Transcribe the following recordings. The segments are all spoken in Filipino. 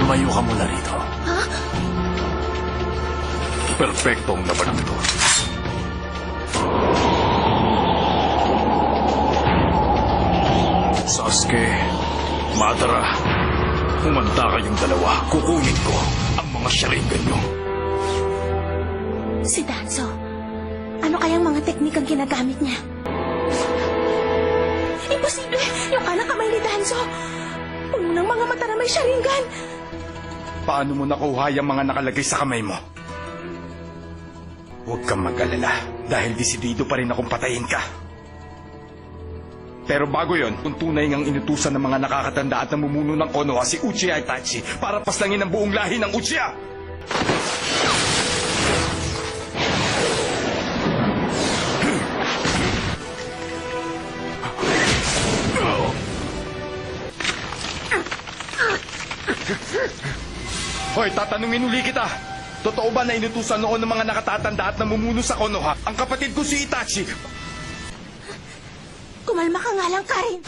Lumayo ka muna rito. Ha? Perpektong laban ito. Sasuke, Madara, humanda kayong dalawa. Kukunin ko ang mga Sharingan nyo. Si Danzo, ano kayang mga teknik ang ginagamit niya? Imposible! Yung kanang kamay ni Danzo! Puno ng mga mata na may Sharingan! Paano mo nakuha yung mga nakalagay sa kamay mo? Huwag kang mag-alala dahil desidido pa rin akong patayin ka. Pero bago yon, kung tunay ngang inutusan ng mga nakakatanda at namumuno ng Konoha si Uchiha Itachi para paslangin ang buong lahi ng Uchiha! Hoy, tatanungin uli kita. Totoo ba na inutusan noon ng mga nakatatanda at namumuno sa Konoha ang kapatid ko si Itachi? Kumalma ka nga lang, Karin!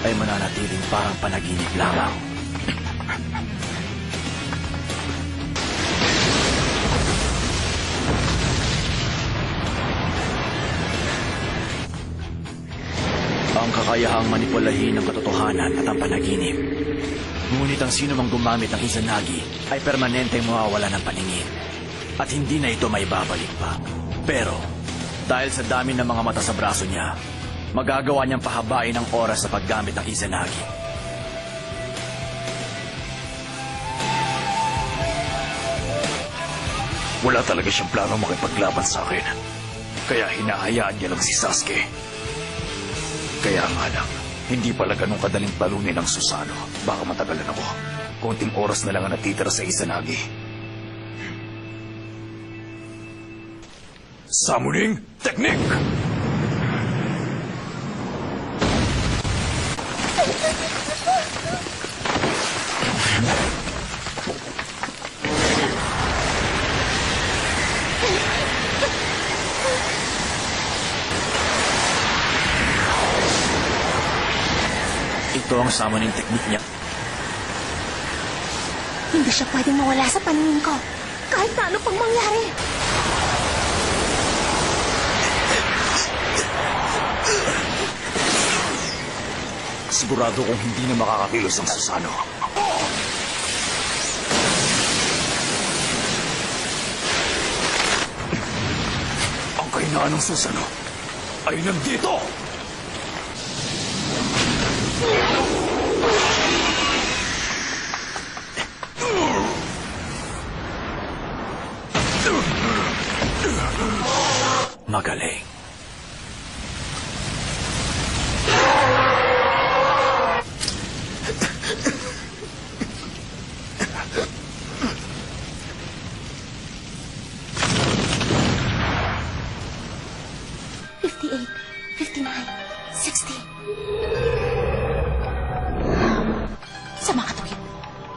Ay mananatiling parang panaginip lamang. Ang kakayahang manipulahin ng katotohanan at ang panaginip. Ngunit ang sino mang gumamit ng Izanagi ay permanenteng mawawala ng paningin. At hindi na ito may babalik pa. Pero, dahil sa dami ng mga mata sa braso niya, magagawa niyang pahabain ang oras sa paggamit ng Izanagi. Wala talaga siyang plano makipaglaban sa akin. Kaya hinahayaan niya lang si Sasuke. Kaya nga lang, hindi pala ganun kadaling talunin ang Susanoo. Baka matagalan ako. Konting oras na lang ang natitira sa Izanagi. Summoning Technique! Ito ang summoning technique niya. Hindi siya pwedeng mawala sa paningin ko. Kahit na ano pang mangyari. Sigurado kong hindi na makakakilos ang Susanoo. Ang kahinaan ng Susanoo ay nandito! Magaling.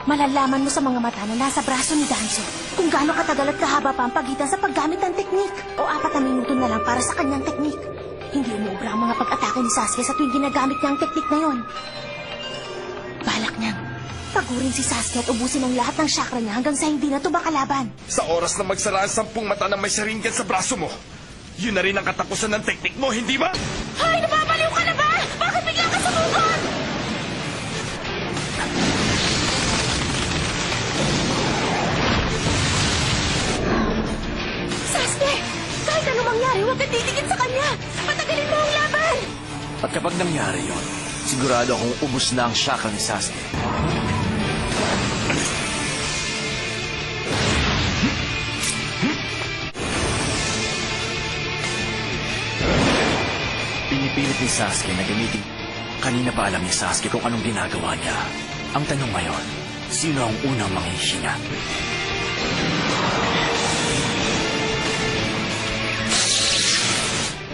Malalaman mo sa mga mata na nasa braso ni Danzo kung gaano katagal at kahaba pa ang pagitan sa paggamit ng teknik o 4 na minuto na lang para sa kanyang teknik. Hindi umuubra ang mga pag-atake ni Sasuke sa tuwing ginagamit niya ang teknik na yon. Balak niyang pagurin si Sasuke at ubusin ang lahat ng chakra niya hanggang sa hindi na ito makalaban. Sa oras na magsara ang 10 mata na may Sharingan sa braso mo, yun na rin ang katapusan ng teknik mo, hindi ba? Hoy! Nababaliw ka na ba? Bakit bigla ka sumugod? Sasuke! Kahit ano mangyari, huwag kang titigit sa kanya! Patagalin mo ang laban! At kapag nangyari yon, sigurado akong ubos na ang chakra ni Sasuke. Pinipilit ni Sasuke na gamitin. Kanina pa alam ni Sasuke kung anong ginagawa niya. Ang tanong ngayon, sino ang unang manghihinga?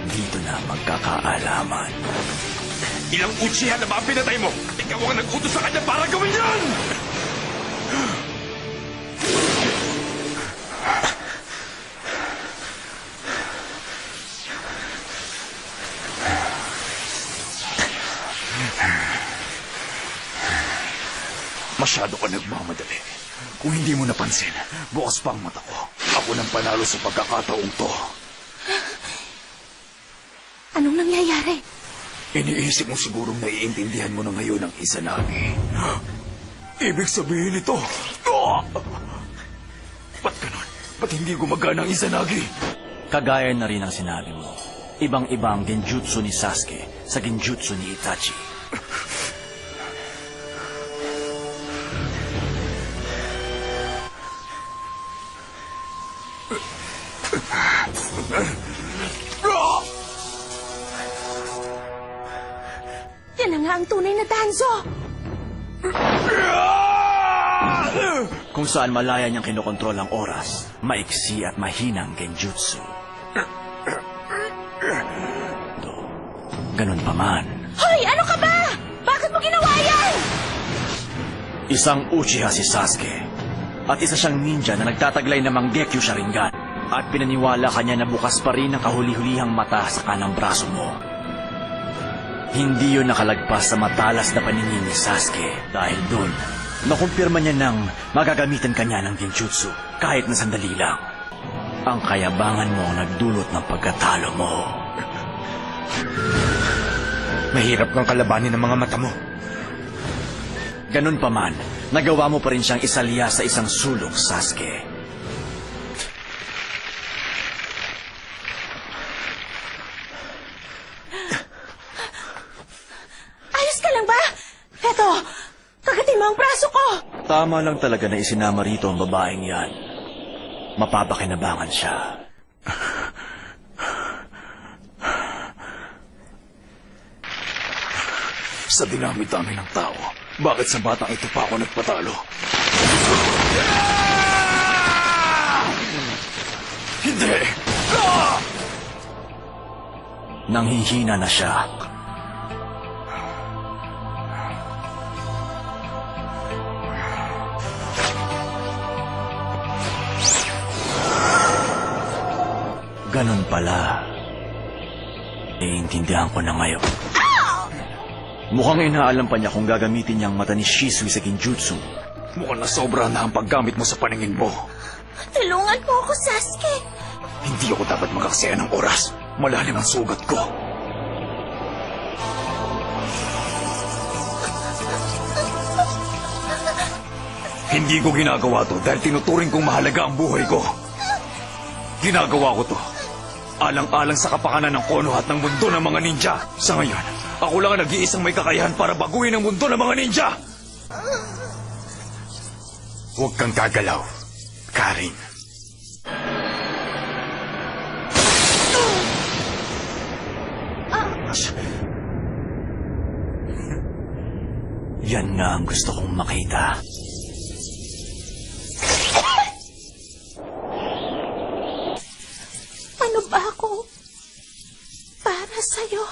Dito na magkakaalaman. Ilang Uchiha na ba ang pinatay mo? Ikaw ang nag-utos sa kanya para gawin yan! Masyado ka nagmamadali. Kung hindi mo napansin, bukas pa ang mata ko. Ako nang panalo sa pagkakataong to. Anong nangyayari? Iniisip mo sigurong naiintindihan mo na ngayon ang Izanagi. Ibig sabihin ito. Ba't ganun? Ba't hindi gumagana ang Izanagi? Kagaya na rin ang sinabi mo. Ibang-iba ang genjutsu ni Sasuke sa genjutsu ni Itachi. Yan na nga ang tunay na Danzo! Kung saan malaya niyang kinokontrol ang oras, maiksi at mahinang genjutsu. Ganun pa man, Hoy! Ano ka ba? Bakit mo ginawa yan? isang Uchiha si Sasuke at isa siyang ninja na nagtataglay ng Mangekyou Sharingan at pinaniwala kanya na bukas pa rin ang kahuli-hulihang mata sa kanang braso mo. Hindi yun nakalagpas sa matalas na paningin ni Sasuke dahil dun, nakumpirma niya nang magagamitan kanya ng genjutsu kahit na sandali lang. Ang kayabangan mo ang nagdulot ng pagkatalo mo. Mahirap kang kalabanin ng mga mata mo. Ganun pa man, nagawa mo pa rin siyang isalya sa isang sulok, Sasuke. Ayos ka lang ba? Eto, kagatin mo ang braso ko! Tama lang talaga na isinama rito ang babaeng yan. Mapapakinabangan siya. Sa dinami-dami ng tao, bakit sa batang ito pa ako nagpatalo? Hindi! Nanghihina na siya. Ganun pala. Iintindihan ko na ngayon. Mukhang inaalam pa niya kung gagamitin niya ang mata ni Shisui sa genjutsu. Mukhang nasobra na ang paggamit mo sa paningin mo. Tulungan mo ako, Sasuke! Hindi ako dapat magkaksaya ng oras. Malalim ang sugat ko. Hindi ko ginagawa to dahil tinuturing kong mahalaga ang buhay ko. Ginagawa ko to alang-alang sa kapakanan ng Konoha at ng mundo ng mga ninja. Sa ngayon, ako lang ang nag-iisang may kakayahan para baguhin ang mundo ng mga ninja. Huwag kang gagalaw, Karin. Yan nga ang gusto kong makita. Ano ba ako para sa'yo?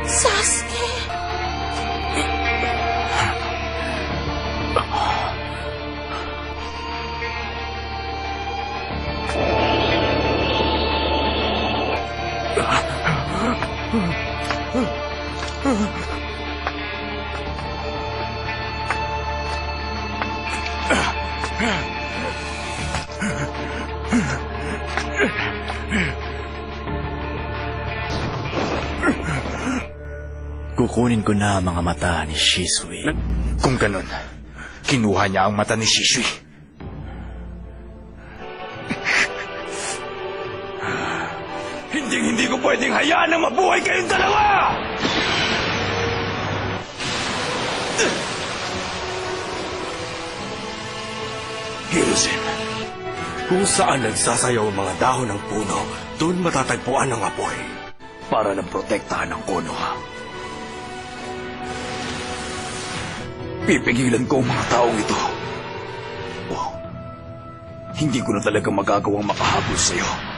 Sasuke! Kukunin ko na ang mga mata ni Shisui. Kung ganun, kinuha niya ang mata ni Shisui. Hindi ko pwedeng hayaan na mabuhay kayong dalawa! Hirozen, kung saan nagsasayaw ang mga dahon ng puno, doon matatagpuan ang apoy para lang protektahan ang Konoha. Pipigilan ko ang mga taong ito. hindi ko na talaga magagawang makahabol sa'yo.